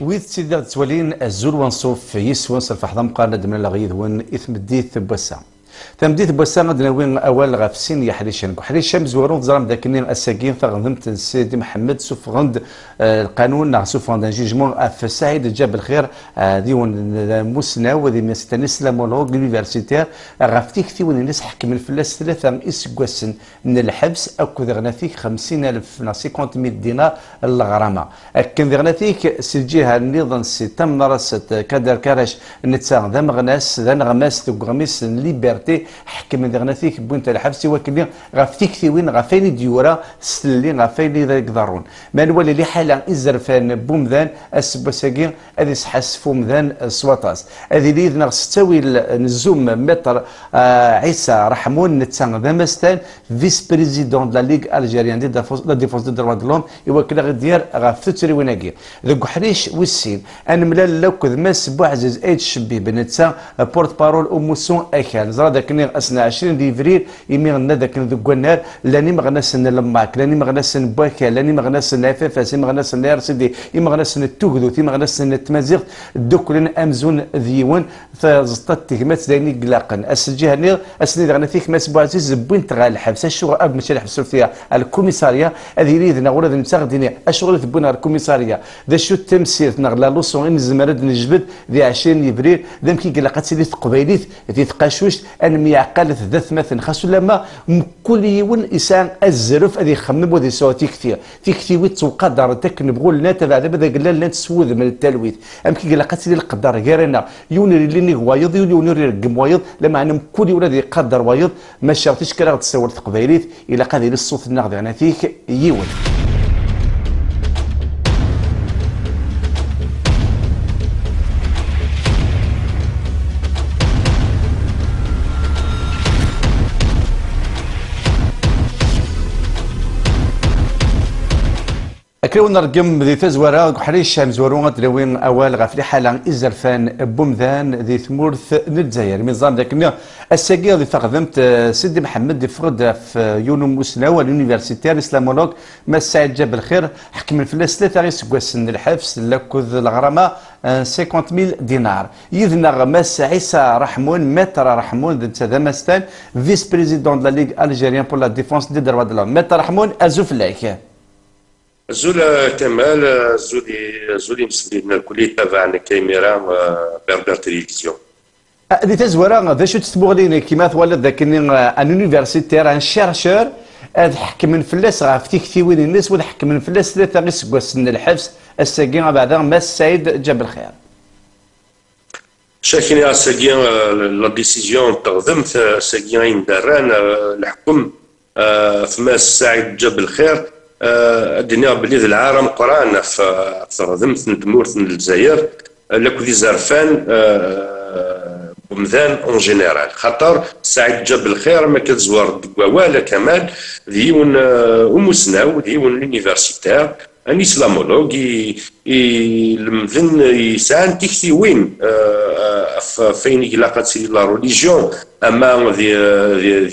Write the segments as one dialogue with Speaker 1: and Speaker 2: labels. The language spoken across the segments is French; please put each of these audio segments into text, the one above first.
Speaker 1: ويد سيدي تولين الزول ونصوف يسوان صرف حضم قارن من الغيظ ون إثم ديث بوسام تمديث بوسام غادي نوين اول غافسين يا حريشان حريشان مزورون زرام ذاك الساكين فغنمت السيدي محمد سوف غند القانون سوف غند جيجمون في سعيد جاب الخير ديون مسنا وذي مستنس لامولوج لونيفرسيتير غافتيك ثيون الناس حكم الفلاس ثلاثه اسكواسن من الحبس اكو ذغناتيك 50,000 50,000 دينار الغرامه كان ذغناتيك سجيها النظام سي تم نرست كادر كراش نتسا ذا مغناس ذا نغماس تغميس ليبرتي حكم ذغناتيك بوينت الحبس وكلي غافتيك ثيوين غافيني ديورا سلي غافيني ذا يقدرون ما نولي لي حاله ازرفان بومذان السبوساكي هذه سحسفو مذان السواطاس هذه اللي نغ ستاوي نزوم متر عيسى رحمون نتسان ذا مستان فيس بريزيدون لا ليغ الجيريان دي لا ديفونس دو دروا دلوم يوكل غدير غافتري ويناكي ذوك حريش والسين ان ملال لوك ماس بوعزيز ايت شبي بنتسا بورت بارول اموسون اكال زرا داك اسنا 20 ديفريل يمي غنا داك ذوك النار لاني ما غنسن لماك لاني ما غنسن باكا لاني ما غنسن عفاف ما غنسن ار سي دي ما غنسن التوغدو ما غنسن التمازيغ دوكلن امزون ديون فزطت تهمات دايني قلاقن الجهه نير اسني غنا فيك ماس بوعزيز بوينت غا الحبس الشغل اب ماشي الحبس فيها الكوميساريه هذه ريدنا ولا نتاخديني الشغل تبونا الكوميساريه ذا شو التمثيل نغلا لوسون ان زمرد نجبد ذي 20 ابريل ذم كي قلاقات سيدي تقبيليت ذي تقاشوش ان ميعقل ذات مثلا خاصو لما كل يوم انسان الزرف هذه يخمم وذي سواتي كثير في كثير توقدر تك نبغوا لنا تبع دابا قال لا تسوذ من التلويث ام كي قلاقات سيدي القدر غيرنا يونري اللي وايض يونري رقم وايض لما عندنا كل ولاد يقدر وايض ما شرطيش كرا تصور تقبيليت الى قادر الصوت النقد انا فيك يون كون نرقم ذي تزورا حريش مزورون غدلوين اول غافلي حاله ازرفان بومذان ذي ثمورث الجزائر نظام ذاك الساقي اللي فقدمت سيدي محمد فقد في يونو مسناوى اليونيفرسيتير الاسلامولوج ما سعيد جاب الخير حكم الفلاس ثلاثه غير سكواسن الحبس لاكوذ الغرامه 50,000 دينار يذنا ماس عيسى رحمون متر رحمون ذا مستان فيس بريزيدون لا ليغ الجيريان بور لا ديفونس دي دروا دلوم متر رحمون ازوفلاك
Speaker 2: زول كمال زولي مسلمين الكل تابعنا كاميرا بردر تلفزيون
Speaker 1: هذه تزورا ذا شو تتبغلين كيما تولد ذاك ان يونيفرسيتير ان شيرشور حكم من فلاس غافتيك ثيوين الناس وذا حكم من فلاس ثلاثه غير سكواس الحبس الساقين بعدا ماس سعيد جاب الخير
Speaker 2: شاكين الساقين لا ديسيزيون تقدمت الساقين دران الحكم في ماس سعيد جاب الخير الدنيا بلي العالم قرانا في ردمت ندمورت الجزائر لكو ذي زرفان بمذان اون جينيرال خاطر سعيد جاب الخير ما كتزوار ولا كمال ديون ومسناو ديون لونيفرسيتير ان اسلامولوج المذن يسان تيكتي وين فين يلاقات سي لا ريليجيون اما دي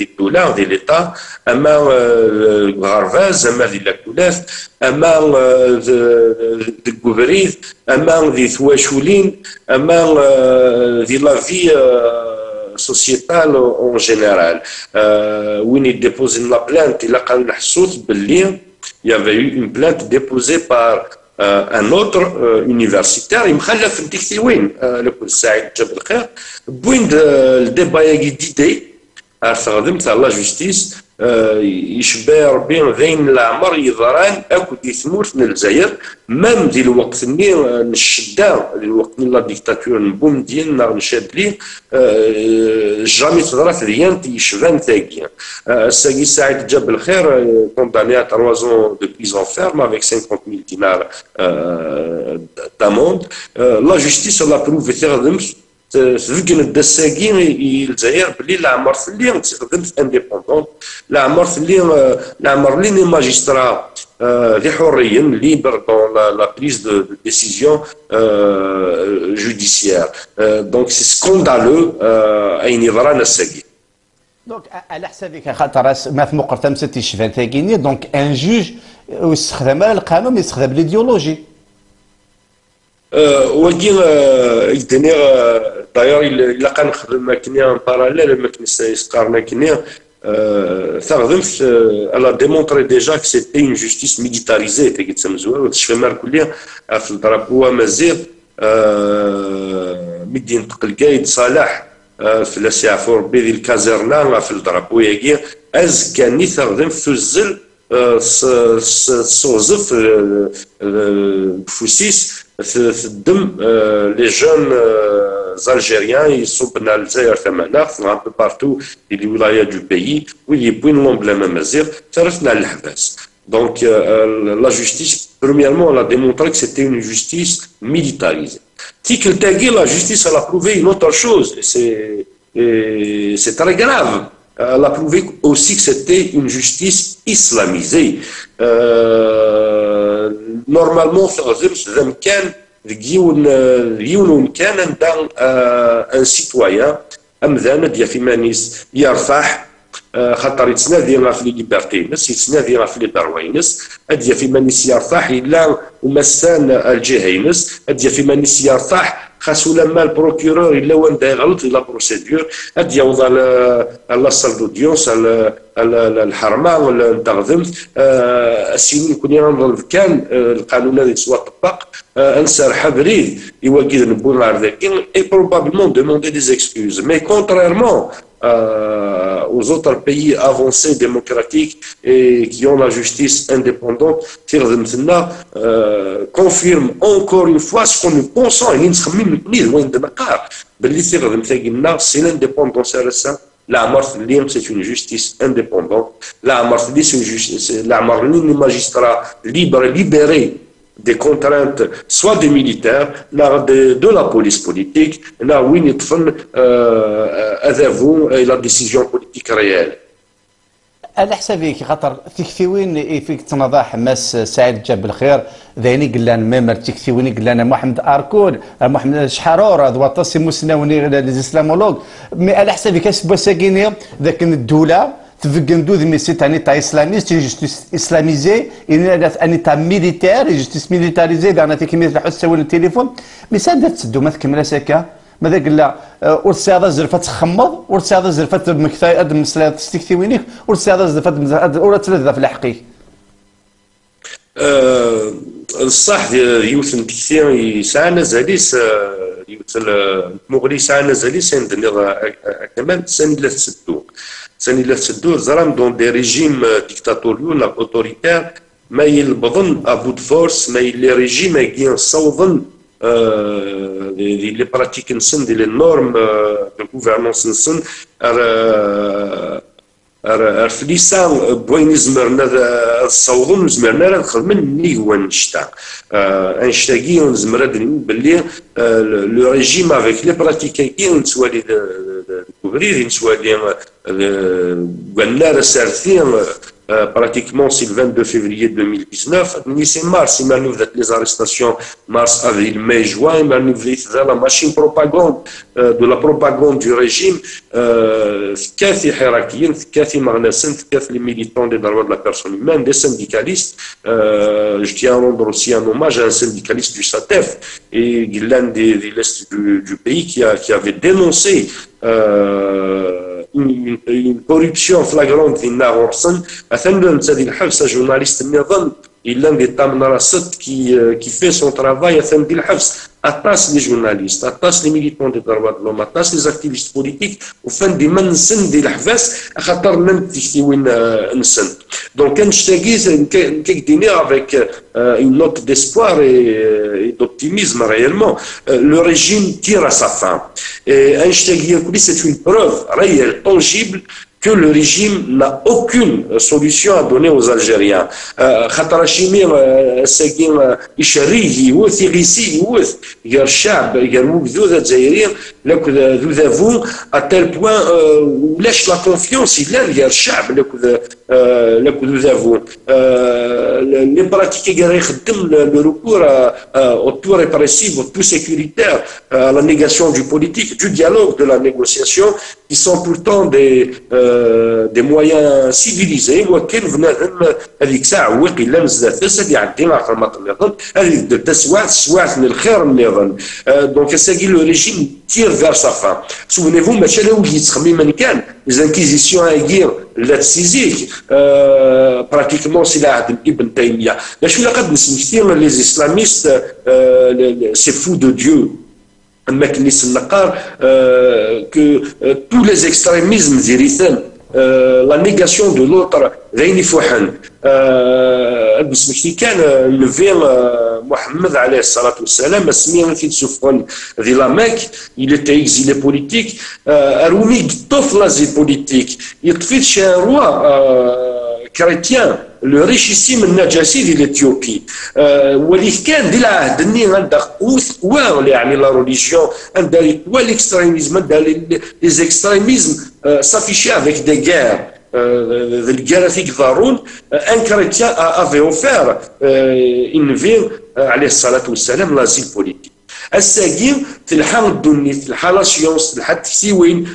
Speaker 2: الدوله دي ليطا اما غارفاز اما دي لاكولاف اما دي كوفريد اما دي ثواشولين اما دي لا في سوسيتال اون جينيرال وين يديبوزي لا بلانت الا قال نحسوت باللي il y avait eu une plainte déposée par un autre universitaire يمخلف نتيكتي وين لكل سعيد جاب الخير بوين الديبا ديدي خدمت على لا جوستيس يشبه ربي ذين العمر يضران اكو دي ثمورت من الجزائر مام دي الوقت ني نشدا الوقت لا ديكتاتور نبوم ديالنا نشاد ليه جامي تضرات ديان يشبان ثاقيا الساقي سعيد جاب الخير كونداني 3 ans de prison ferme avec 50,000 dinars d'amende la justice l'a prouvé تخدم تفكن الدساقين الجزائر بلي العمر في اللي تخدمت انديبوندون العمر لي ماجسترا ذي حريين ليبر دون لا بريز دو ديسيزيون جوديسيير دونك سي سكوندالو اين يضران الساقي
Speaker 1: دونك على حسابك خاطر ما في مقرتم ستي شفان ثاقيني دونك ان جوج يستخدم القانون يستخدم ليديولوجي
Speaker 2: وكي يدني داير الا كنخدم كني ان باراليل ما كنسقارنا كني تخدمت elle a démontré déjà que c'était une justice militarisée تيجي مزوار وتشفي مار كليا في الدرابو مزير مدينة قلقايد صالح في لاسيعفور بيدي الكازرنا في الدرابو ياكي از كاني تخدم في الزل صوزف بفوسيس في الدم لي جون algériens يصوبنا الجزائر ثمانية un peu partout les ولايات du pays واللي بوين لومبلام مازيغ صرفنا للحباس. Donc la justice, premièrement, elle a démontré que c'était une justice militarisée. Tikel Tagui, la justice, elle a prouvé une autre chose, et c'est très grave. Elle a prouvé aussi que c'était une justice islamisée. Normalement, كان un citoyen أمذان ديال في مانيس يرفح خاطر يتنادي في لي ليبرتينس يتنادي في لي دروينس اديا في مانيس يرفح الا ومسان الجهينس اديا في مانيس يرفح خاصو لما البروكيرور الا وين يغلط لا بروسيدور اديا وضع لا سال دوديونس الحرمه ولا نتخدم السنين كوني نظن كان القانون هذا سوا طبق انسرح بريد يوكد نبون عرضاكين اي بروبابلمون دوموندي دي اكسكوز مي كونتريرمون aux autres pays avancés démocratiques et qui ont la justice indépendante, confirme encore une fois ce qu'on nous pensons et c'est l'indépendance à ça. La Marseille, c'est une justice indépendante. La Marseille, c'est une justice. La Marseille, les magistrats libres, libérés des contraintes, soit des militaires, de la police politique, là où ils font la décision politique réelle.
Speaker 1: على حسابك خاطر تكثيوين فيك تنضى حماس سعيد جاب الخير ذيني قلان ممر تكثيوين قلان محمد اركون محمد شحرور هذا وطاسي مسناوني ليزيسلامولوج مي على حسابك اسبوا ساكيني ذاك الدوله تفقن دو مي سيت اني تا اسلاميست جوستيس اسلاميزي اني تا ميليتير جوستيس ميليتاريزي دانا تكمية الحس التليفون مي سادات تسدو ما تكمل ساكا ماذا قال لا ورسي زرفات تخمض ورسي زرفات مكثاي ادم مسلا تستكثيوينيك ورسي زرفات ورا ثلاثه في الحقي
Speaker 2: الصح يوث كثير يسعى زاليس يوث المغري يسعى زاليس عندنا كمان سني لا تسدو سني لا تسدو زرام دون دي ريجيم ديكتاتوريون اوتوريتير ما يلبضن ابو دفورس ما لي ريجيم يجي صوضن les pratiques les normes de gouvernance فليسا بوين زمرنا الصوضون زمرنا نخدم نيوان نشتا انشتاقي ونزمر باللي لو ريجيم افيك لي براتيك كي نسوالي كوفرير نسوالي قلنا سارتين pratiquement c'est le 22 février 2019 c'est mars il m'a les arrestations mars avril mai juin il m'a la machine propagande de la propagande du régime كافي حراكيين كافي مغناسين كافي les militants des droits de la personne humaine des syndicalistes je tiens à rendre aussi un hommage à un syndicaliste du SATEF et l'un des l'est du pays qui avait dénoncé une corruption flagrante في الناغورسن أثناء هذه الحبس جورناليست النظام إلا اللي تامن راسط qui fait son travail أثناء الحبس attache les journalistes attache les militants des droits de l'homme attache les activistes politiques وفن ديما نسن ديال الحباس خاطر من تكتي وين نسن donc نشتاقي نكديني avec une note d'espoir et d'optimisme réellement le régime tire à sa fin et c'est une preuve réelle tangible que le régime n'a aucune solution à donner aux Algériens. خاطر شيمير ساكين يشريه يوث يغيسي يوث يا الشعب يا المبذوذ الجزائريين لك ذو ذافو à tel point ولاش لا كونفيونس إلا يا الشعب لك nous avons les pratiques le recours au tout répressif, au tout sécuritaire, à la négation du politique, du dialogue, de la négociation, qui sont pourtant des moyens civilisés. وكان هذيك ساعة وقيلا مزال تسد يعدي مع خدمة النظام هذه تسوات للخير النظام. دونك ساقي لو ريجيم tire vers sa fin. Souvenez-vous, les inquisitions à guerre, la tzizik, pratiquement, c'est là Ibn Taymiyyah. Je suis là, les islamistes, ces fous de Dieu, que tous les extrémismes d'Irithan, la négation de l'autre, كان levé Mohammed alayhi salatu wassalam, il était exilé politique, Rumi l'asile politique, il fait chez un roi chrétien, le richissime Najassi de l'Éthiopie. واللي كان دي العهد النين عندها قوة يعني la religion عندها l'extrémisme عندها les extrémismes s'affichaient avec des guerres. Un chrétien avait offert une ville عليه الصلاة والسلام l'asile politique. الساقين تلحق الدنيا تلحق لا سيونس تلحق التكسيوين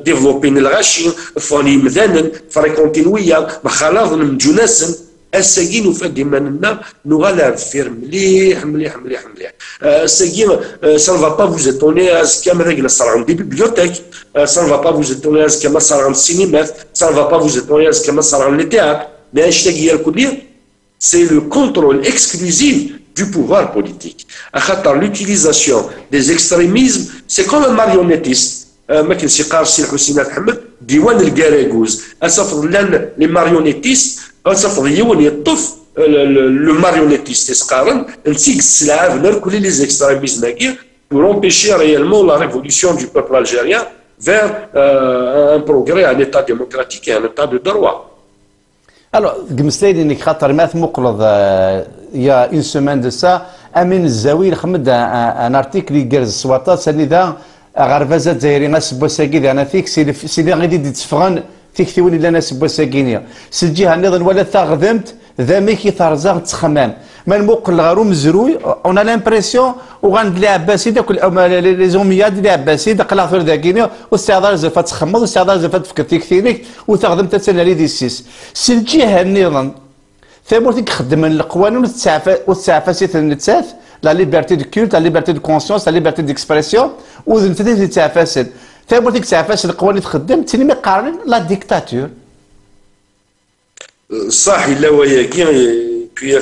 Speaker 2: ديفلوبين الغاشين فاني مثلا فريكونتين ويا بخلاص من جناسن الساقين وفديما لنا نغالر فير مليح مليح مليح مليح الساقين ça ne va pas vous étonner كما ذاك صار عندي بيبليوتيك ça ne va pas vous étonner كما صار عند السينمات ça ne va pas vous étonner كما صار عند التياتر mais اشتاقي الكلية c'est le contrôle exclusif du pouvoir politique. L'utilisation des extrémismes, c'est comme un marionnettiste. ما كنسي قارسي الحسين محمد ديوان الكاراكوز اصفر لان لي ماريونيتيست اصفر يون يطف لو ماريونيتيست اسقارن نسيك السلعه فنر كل لي زيكستريميزم هاكي pour empêcher réellement la révolution du peuple algérien vers un progrès, un état démocratique et un état de droit.
Speaker 1: Alors, قمستيد انك خاطر ماث مقلض يا اون سومان دو سا امين الزاوي خمد ان ارتيكل يقرز السواطات سالي ذا غرفازات زايرين ناس بوساكي انا فيك سيدي غادي تسفغن فيك ثيوني الا ناس بوساكينيا سجيها نظن ولا ثاغذمت ذا ميكي ثارزاغ تخمام ما المقل غارو مزروي اون لامبرسيون وغاند لي عباسي داك لي زوميات ديال عباسي داك لاثور داكينيا واستعذار زفات تخمض واستعذار زفات تفكر فيك ثينيك وتخدم تسنى دي السيس سلجيها النظام ثابورتك خدم القوانين وتسعفى سيت النتسات لا ليبرتي دو كولت لا ليبرتي دو كونسيونس لا ليبرتي ديكسبرسيون وذن تدي تعفاسد ثابورتك تعفاس القوانين تخدم تيني ما قارن لا ديكتاتور
Speaker 2: صح الا وياكي كي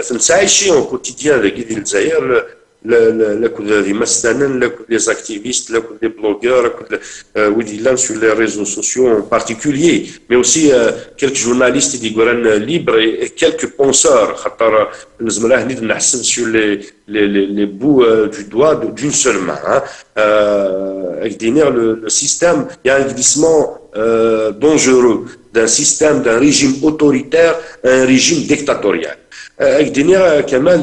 Speaker 2: ثنسعيشي اون كوتيديان ديال الجزائر لا كل مثلا لا كل لي زاكتيفيست لا كل لي بلوغور كل ودي لان سور لي ريزو سوسيو en particulier mais aussi quelques journalistes دي غوران ليبر et quelques penseurs خاطر الزملاء هني نحسب sur les bouts du doigt d'une seule main le système il y a un glissement dangereux d'un système d'un régime autoritaire à un régime dictatorial كمان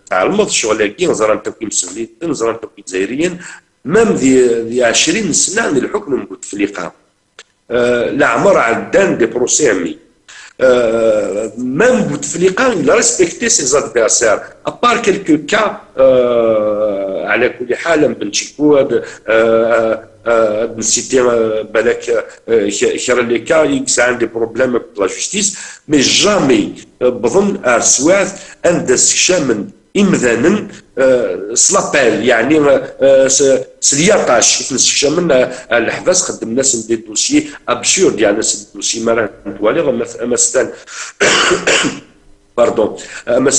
Speaker 2: تعلمت شغلك نظرا لتكوين مسلمين نظرا لتكوين جزائريين مام ذي 20 سنه الحكم بوتفليقه لا عمر عدان دي بروسي امي مام بوتفليقه il a respecté ses adversaires à part quelques cas على كل حال بن شيكود نسيتي بالك خير لي كا يكس عندي بروبليم لا جوستيس مي جامي بظن ارسوات عند الشامن إمذانا سلابيل يعني سلياطاش نستكشمن الحباس خدم ناس دي دوسيي ابسورد يعني ناس دوسيي ما راه نتوالي مثلا pardon, ما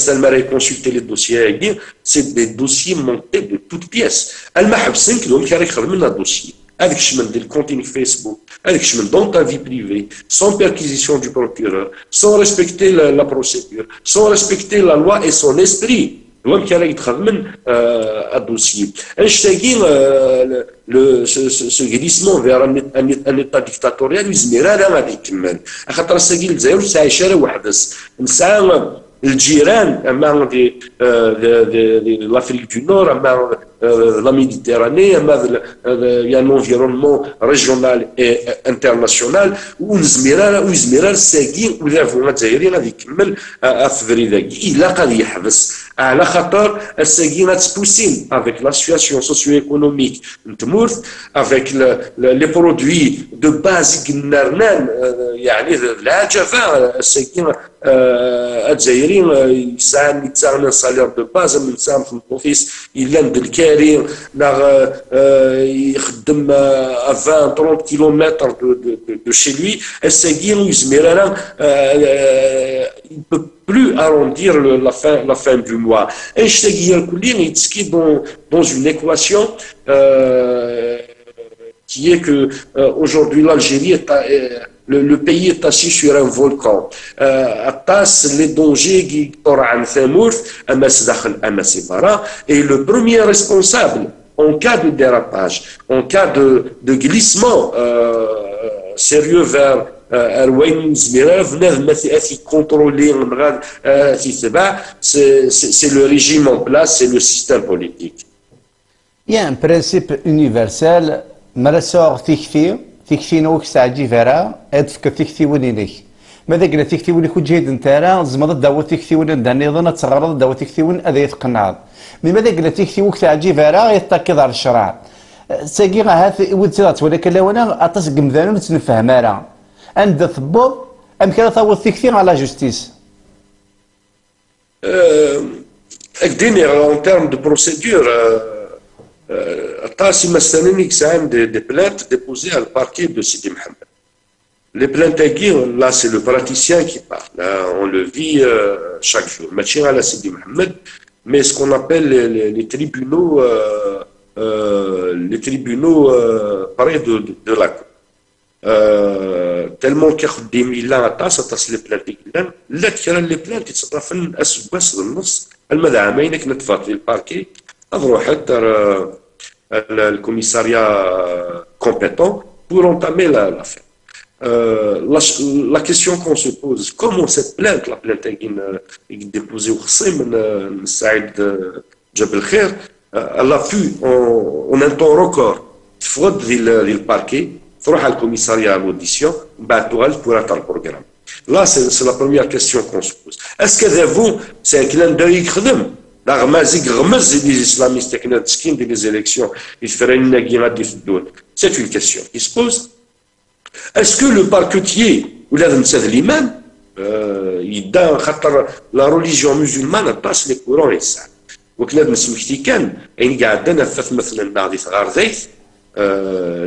Speaker 2: consulter les dossiers c'est des dossiers montés de toutes pièces. المحبسين كلهم كانوا يخدموا لنا dossier. Avec chemin de contenu Facebook, avec chemin dans ta vie privée, sans perquisition du procureur, sans respecter la procédure, sans respecter la loi et son esprit. الوام كان يتخدم الدوسيي نشتاقي سو غليسمون فيغ ان ايتا ديكتاتوريال ويزمير راه غادي يكمل خاطر الساقي الجزائر تعيش راه وحدس نسعى الجيران اما دي لافريك دو نور اما la Méditerranée, il y a un environnement régional et international où نزميرا الساقين ولافو الجزائري غادي يكمل في ذاك الا غادي يحبس على خاطر الساقين غتبوسين avec la situation socio-économique نتمورث avec les produits de base كنرنان يعني العجفه الساقين الجزائريين يتساعدوا سالير دو باز من سام في البوفيس الا ند الكاري يخدم 20 30 كيلومتر دو شي لوي الساقين يزمر il ne peut plus arrondir la fin du mois. Et il est dans une équation qui est que aujourd'hui l'Algérie est le pays est assis sur un volcan. Les dangers qui et le premier responsable en cas de dérapage, en cas de glissement sérieux vers c'est le régime en place, c'est le système politique.
Speaker 1: Il y a un principe universel, مرسوغ تكفي نوك ساعجي فيرا ادفك تكفي ونينيك ماذا قلنا تكفي وني كون جيد نتارا زمض داو تكفي ون داني ظن تغرض داو تكفي ون اذا يتقنع ماذا قلنا تكفي وك ساعجي فيرا يتاكد على الشرع ساقي هاث ودتي ولكن لو انا اطاس قمذان نتفهم راه عند ثبوط ام كان ثوت تكفي على جوستيس
Speaker 2: اكديني en termes de procédure Tassi Mastanini a des plaintes déposées à le parquet de Sidi Mohamed. Les plaintes là c'est le praticien qui parle, là, on le vit chaque jour. Machira la Sidi Mohamed, mais ce qu'on appelle les tribunaux pareil de la cour. Tellement qu'il y a des millions de tasses les plaintes là qu'il y a les plaintes qui se font à ce bas de النص المدعمين كنا تفاضل الباركي أروح حتى le compétent pour entamer l'affaire. La question qu'on se pose, comment cette plainte, la plainte est déposée au Khsim, Saïd Jabel Khair, elle a pu, en un temps record, fraude le parquet, faire le commissariat à l'audition, battre pour atteindre le programme. Là, c'est la première question qu'on se pose. Est-ce que vous, c'est un clin d'œil qui les islamistes qui ont des élections, c'est une question qui se pose. Est-ce que le parquetier ou l'imam, la religion musulmane passe les courants et ça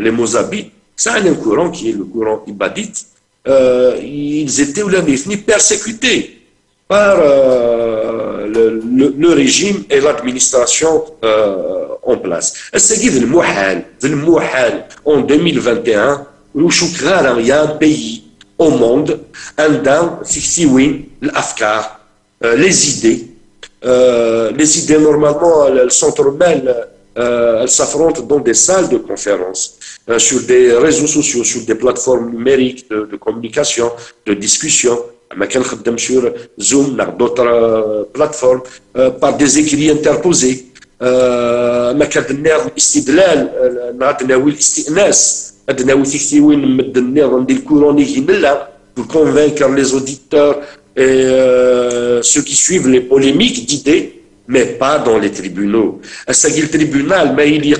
Speaker 2: les Mozabites, c'est un courant qui est le courant ibadite, ils étaient persécutés par le régime et l'administration en place. C'est le Mouhal en 2021, où il y a un pays au monde, les idées normalement, elles s'entremêlent, elles s'affrontent dans des salles de conférence, sur des réseaux sociaux, sur des plateformes numériques de communication, de discussion. sur Zoom, d'autres plateformes, par des écrits interposés. Pour convaincre les auditeurs et ceux qui suivent les polémiques d'idées, mais pas dans les tribunaux. Le tribunal, mais il y a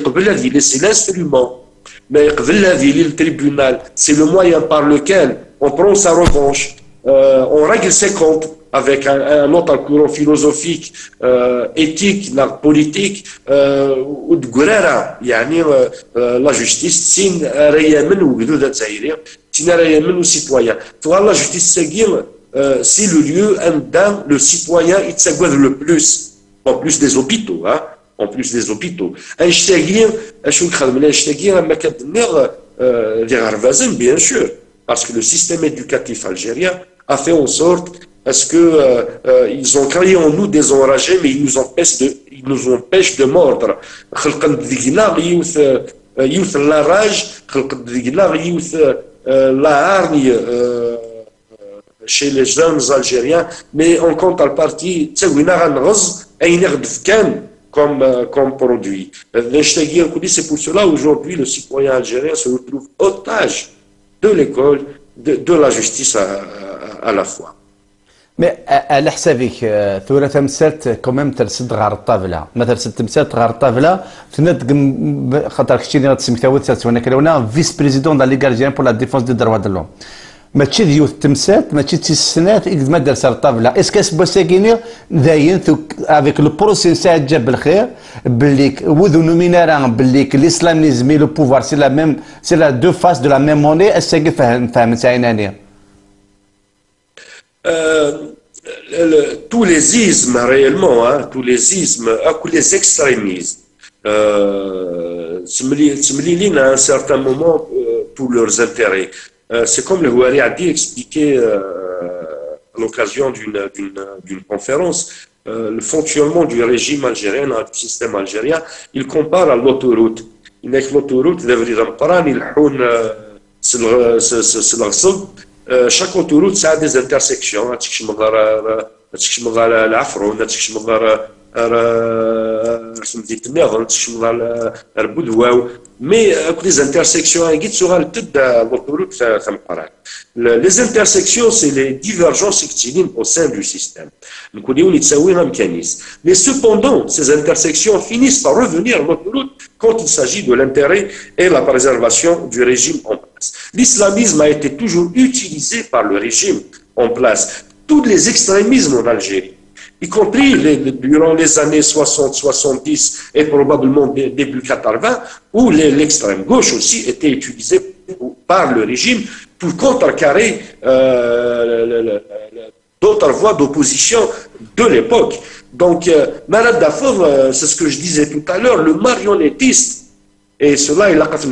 Speaker 2: c'est l'instrument. Mais le tribunal, c'est le moyen par lequel on prend sa revanche. On règle ses comptes avec un autre courant philosophique, éthique, politique, ou de Gourara, la justice, c'est Rayamen ou Gdouda Tzaïria, c'est Rayamen ou citoyen. Toi, la justice, c'est le lieu où le citoyen il s'aguade le plus, en plus des hôpitaux, hein, en plus des hôpitaux. Un ch'tagir, bien sûr, parce que le système éducatif algérien a fait en sorte parce que ils ont créé en nous des enragés, mais ils nous empêchent de mordre. La rage, la hargne chez les jeunes Algériens, mais en contrepartie, comme produit. C'est pour cela aujourd'hui le citoyen algérien se retrouve otage de l'école, de la justice à la fois.
Speaker 1: مي على حسابك ثورة تمثلت كوميم ترسد غار الطاولة ما ترسد تمثلت غار الطاولة تند خاطر كشتي اللي غتسميتها تسوانا كلونا فيس بريزيدون دان لي غارديان بور لا ديفونس دي دروا دو لوم ماشي ديوث تمثلت ماشي تيسنات إذا ما درس الطاولة اسكاس بوساكيني داين افيك لو بروسي ساعد جاب بالخير باللي وذو نومينارا باللي الاسلاميزم لو بوفوار سي لا ميم سي لا دو فاس دو لا ميم موني اساكي فاهم ساينانيا
Speaker 2: tous les ismes réellement, tous les ismes, tous les extrémismes, à un certain moment pour leurs intérêts. C'est comme le Houari a dit, expliqué à l'occasion d'une conférence, le fonctionnement du régime algérien, du système algérien, il compare à l'autoroute. Il dit que l'autoroute devrait chaque autoroute, ça a des intersections. Mais les intersections, les intersections, c'est les divergences au sein du système. Mais cependant, ces intersections finissent par revenir à l'autoroute quand il s'agit de l'intérêt et la préservation du régime en place. L'islamisme a été toujours utilisé par le régime en place. Tous les extrémismes en Algérie, y compris durant les années 60, 70 et probablement début 80, où l'extrême gauche aussi était utilisée par le régime pour contrecarrer d'autres voies d'opposition de l'époque. Donc, Malad Dafour, c'est ce que je disais tout à l'heure, le marionnettiste. Et cela, il a fait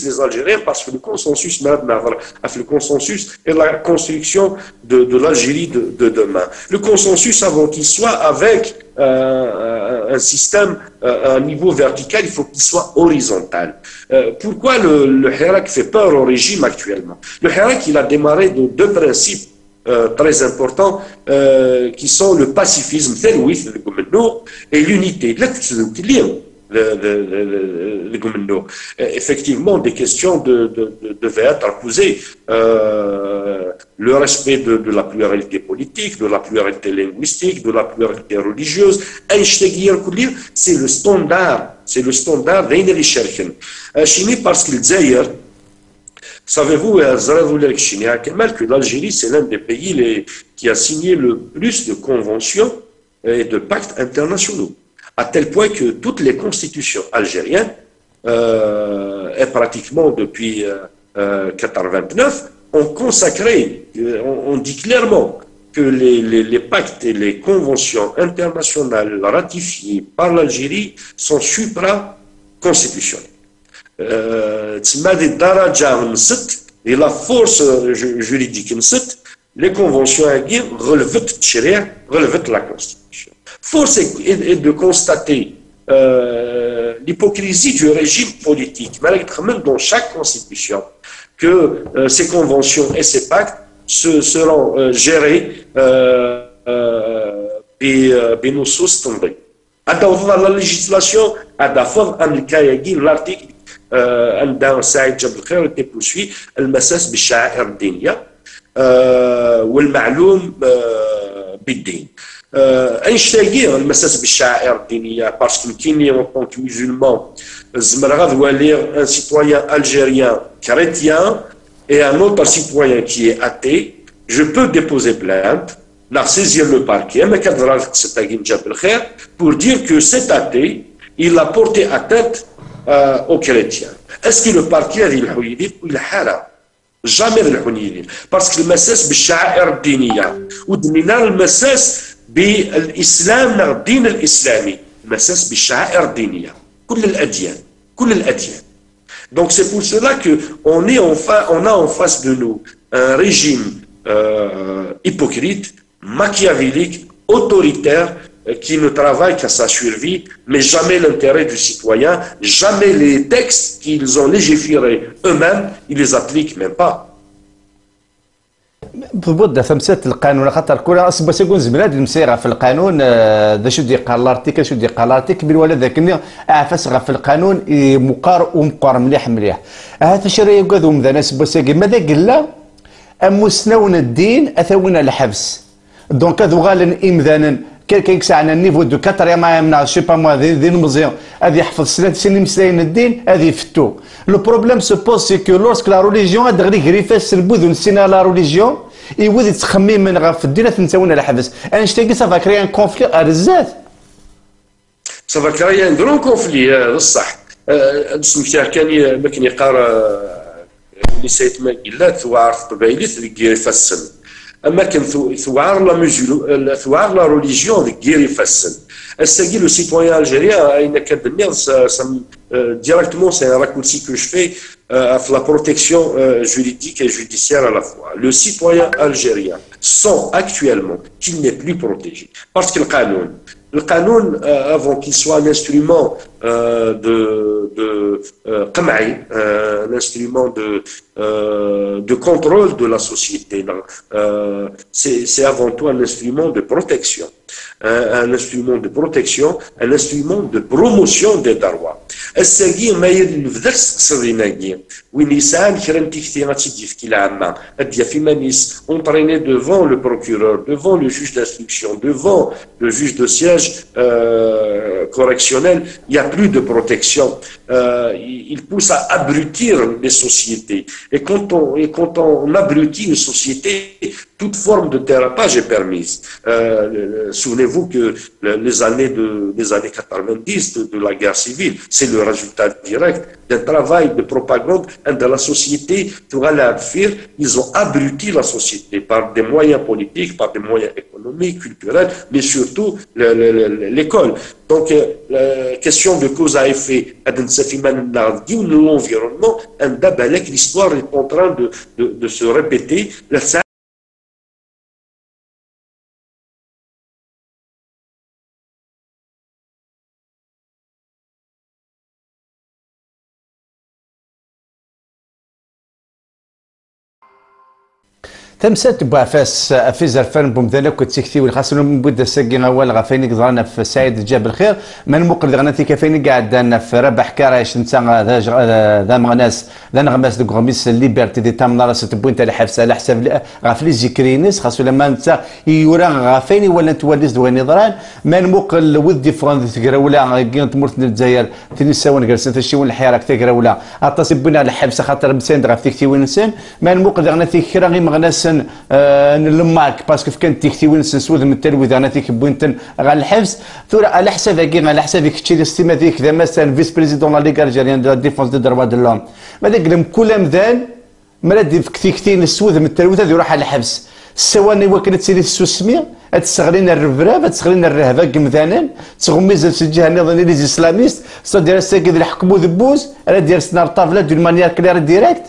Speaker 2: les Algériens parce que le consensus, le consensus est la construction de l'Algérie de demain. Le consensus, avant qu'il soit avec un système, un niveau vertical, il faut qu'il soit horizontal. Pourquoi le Hirak fait peur au régime actuellement? Le Hirak, il a démarré de deux principes très importants qui sont le pacifisme, et l'unité. Effectivement, des questions devaient être posées. Le respect de la pluralité politique, de la pluralité linguistique, de la pluralité religieuse. C'est le standard. C'est le standard d'Aïneri Sherken. Chini, parce qu'il dit, savez-vous, que l'Algérie, c'est l'un des pays qui a signé le plus de conventions et de pactes internationaux, à tel point que toutes les constitutions algériennes, et pratiquement depuis 1989, ont consacré, on dit clairement que les pactes et les conventions internationales ratifiées par l'Algérie sont supra-constitutionnelles. Et la force juridique, les conventions relèvent de la Constitution. Force est de constater l'hypocrisie du régime politique, même dans chaque constitution, que ces conventions et ces pactes seront gérés par nos sources tombées. À la législation, à l'article عند سعيد جاب الخير تبوسوي المساس بالشعائر الدينيه والمعلوم بالدين. اينشتاين المساس بالشعائر الدينيه باسكو كاين اون طونك مسلمان زمر غادي un citoyen algérien chrétien et un autre citoyen qui est athée, je peux déposer plainte, la saisir le parquet, pour dire que cet athée, il a porté atteinte aux chrétiens. Est-ce que le parquet a dit le haram? Jamais le parce que le مساس بالشعائر الدينية ودمنا المساس بالإسلام الدين الإسلامي المساس بالشعائر الدينية كل الأديان. Donc c'est pour cela que on a en face de nous un régime hypocrite, machiavélique, autoritaire, qui ne travaille qu'à sa survie, mais jamais l'intérêt du citoyen, jamais les textes qu'ils ont légiférés eux-mêmes, ils les appliquent même pas.
Speaker 1: بالضبط ثمسات القانون خاطر كل اصبح يكون زبلاد المسيره في القانون ذا شو قال الارتيكل شو قال الارتيكل ولا ذاك عفاس في القانون مقار مليح مليح هذا الشيء يقعد ذا ناس بوساقي ماذا قال امسنون الدين اثونا الحبس دونك هذو غالن امذانا كي ساعنا النيفو دو 4 ما يمنع شي با موا ذي مزيان هذه يحفظ 3 سنين مسلاين الدين هذه يفتو لو بروبليم سو بوز سي كو لورسك لا ريليجيون هاد غري غريفاس البوذ نسينا لا ريليجيون يوذ تخمم من غا في الدين تنساونا الحبس انا نشتاقي صافا كري ان كونفلي بزاف
Speaker 2: صافا كري ان غرون كونفلي بصح سميتها كان ما كان يقرا نسيت ما قلات وعرف قبايلات اللي يفسن اما كان ثوار لا ميزيون ثوار لا ريليجيون اللي يفسن الساقي لو سيتويان الجيريان اين كان النير directement c'est un raccourci que je fais à la protection juridique et judiciaire à la fois. Le citoyen algérien sent actuellement qu'il n'est plus protégé parce que le canon avant qu'il soit un instrument un instrument de contrôle de la société, c'est avant tout un instrument de protection. Un instrument de protection, un instrument de promotion des droits. الساقي ما ينفذش تصريناكي وين يسال كرنتي كثيرة تيدي في كلا عامة أديا في مانيس entraîné devant le procureur, devant le juge d'instruction, devant le juge de siège correctionnel, il n'y a plus de protection. Il pousse à abrutir les sociétés. Et quand on abrutit une société, toute forme de dérapage est permise. Souvenez-vous que les années 90 de la guerre civile, c'est le résultat direct d'un travail de propagande de la société. Ils ont abruti la société par des moyens politiques, par des moyens économiques, culturels, mais surtout l'école. Donc, question de cause à effet, l'environnement, l'histoire est en train de se répéter.
Speaker 1: تمسات بعفاس في زرفان بمدانا كنت تكتي والخاصة من بدا ساقي اول غفيني قدرنا في سعيد جاب الخير من مقل غناتي كفيني قاعد في ربح كراش نتا ذا مغناس ذا نغماس دو غميس ليبرتي دي تام ناس تبوين على حبس على حساب غافلي زيكرينيس خاصو لما انت يورا غافيني ولا انت وليس دواني ضران من مقل ود ديفرون تقراولا كين تمرت الجزائر تني ساون جالسين تشيون الحياه راك تقراولا اتصل بنا على حبس خاطر مسند غافتي كتي وينسان من مقل غناتي كرا غي مغناس نلماك باسكو كانت تيكتي وين سنسود من التلويث انا تيك بوينتن غا الحبس ثورة على حسابك على حسابك تشي الاستيما ذيك ذا مثلا فيس بريزيدون لا ليغ الجيريان دو ديفونس دو دروا دو لوم ما داك لم كل مذان مراد كتيكتين السود من التلويث هذا يروح على الحبس سواء وكلت سيدي السوسميه تستغلين الرفرافه تستغلين الرهبه كمذانا تغميز الجهه النظاميه لي اسلاميست صدر الساكي الحكمو ذبوز راه دير سنا الطافله دون مانيير كلير ديريكت.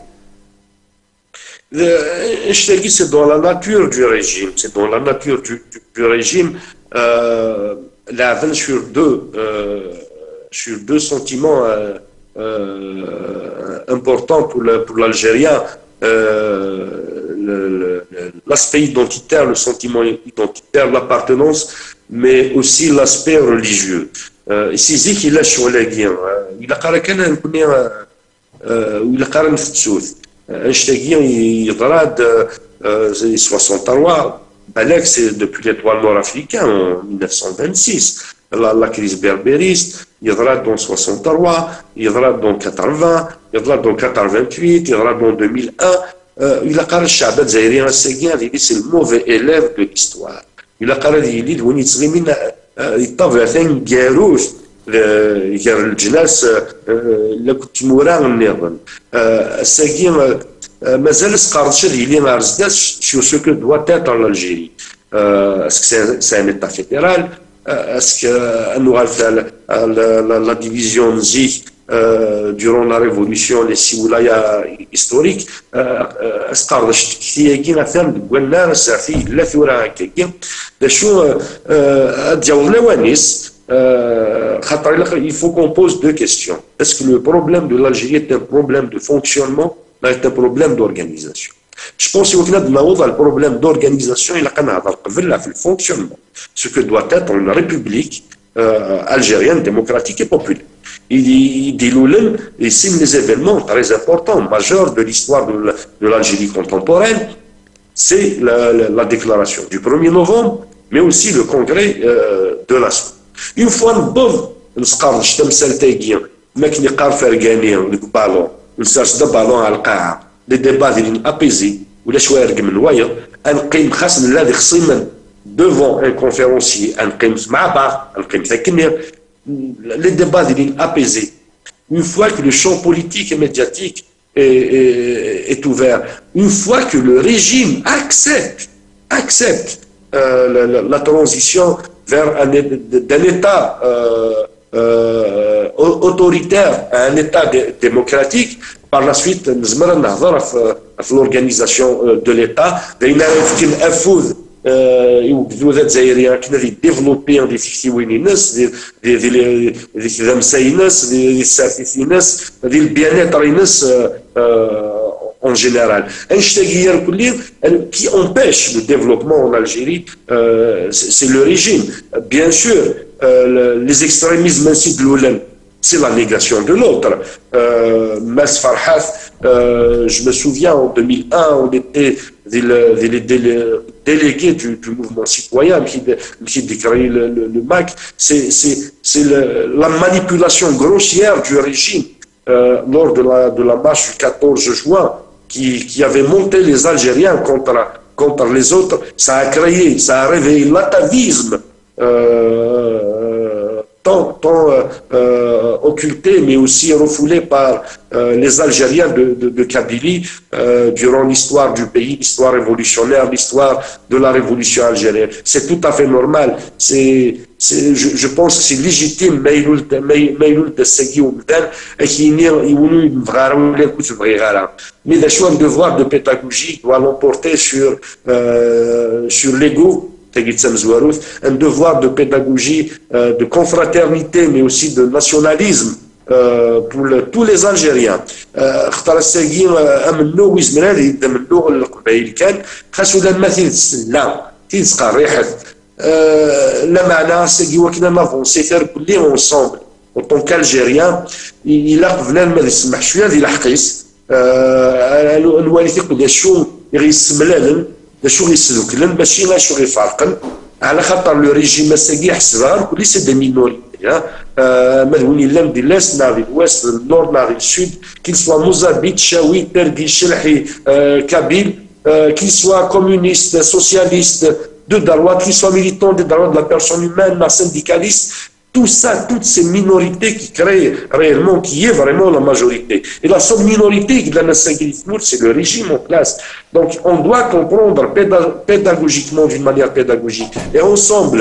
Speaker 2: C'est dans la nature du régime. C'est dans la nature du régime. La sur deux sentiments importants pour l'Algérien. L'aspect identitaire, le sentiment identitaire, l'appartenance, mais aussi l'aspect religieux. C'est ce qu'il a choisi. Il a carrément il a carrément Einstein يضراد 63 بالك c'est depuis l'étoile nord-africaine en 1926 la crise berbériste يضراد dans 63 يضراد dans 80 يضراد dans 88 يضراد dans 2001 il a قرا الشعب الجزائري الساقي اللي c'est le mauvais élève de l'histoire il a قرا اللي وين يتصغي يطبع ثاني جاروش يجر الجلاس لا كنت مورا النظام الساقي مازال سقارش اللي ما رزداش sur ce que doit être l'Algérie. Est-ce que c'est un État fédéral? Est-ce que la division Zik durant la révolution les siwilaya historiques سقارش كثير كي مثلا قلنا سافي لا ثورة هكاكي شو تجاوز لوانيس il faut qu'on pose deux questions. Est-ce que le problème de l'Algérie est un problème de fonctionnement ou est un problème d'organisation? Je pense qu'il y a un problème d'organisation et le fonctionnement, ce que doit être une république algérienne, démocratique et populaire. Il signe les événements très importants, majeurs de l'histoire de l'Algérie contemporaine. C'est la déclaration du 1er novembre, mais aussi le congrès de la Somme. Une fois nous avons les débats apaisés ou les choix devant un conférencier, les débats apaisés. Une fois que le champ politique et médiatique est ouvert, une fois que le régime accepte la transition vers d'un État autoritaire à un État démocratique, par la suite, nous avons l'organisation de l'État, الجهود الجزائريه كنا ديفلوبي دي فيكتيوين الناس ديال الخدمساي الناس ديال السافيسي الناس ديال البيانيتر الناس en général. Un chagrin qui empêche le développement en Algérie, c'est le régime. Bien sûr, les extrémismes ainsi de l'OLN, c'est la négation de l'autre. Mas Farhat, je me souviens en 2001, on était des délégués du mouvement citoyen qui déclarait le MAC. C'est la manipulation grossière du régime lors de la marche du 14 juin qui avait monté les Algériens contre les autres. Ça a réveillé l'atavisme tant occulté, mais aussi refoulé par les Algériens de Kabylie durant l'histoire du pays, l'histoire révolutionnaire, l'histoire de la révolution algérienne. C'est tout à fait normal. Je pense que c'est légitime, mais un devoir de pédagogie doit l'emporter sur l'ego. Un devoir de pédagogie, de confraternité, mais aussi de nationalisme pour tous les Algériens. ensemble. En tant qu'Algérien, il a شو يسلوك لان ماشي غير شو يفارقن على خاطر لو ريجيم الساقي حسبها كل سي دي مينوريتي مدهوني لام دي لاست ناغي الويست النور ناغي السود كيل سوا موزابيت شاوي ترقي شلحي كابيل كيل سوا كومونيست سوسياليست de droite, qui soient militants des droits de la personne humaine, syndicalistes, tout ça, toutes ces minorités qui créent réellement, qui est vraiment la majorité. Et la seule minorité qui donne c'est le régime en place. Donc on doit comprendre pédagogiquement, d'une manière pédagogique, et ensemble,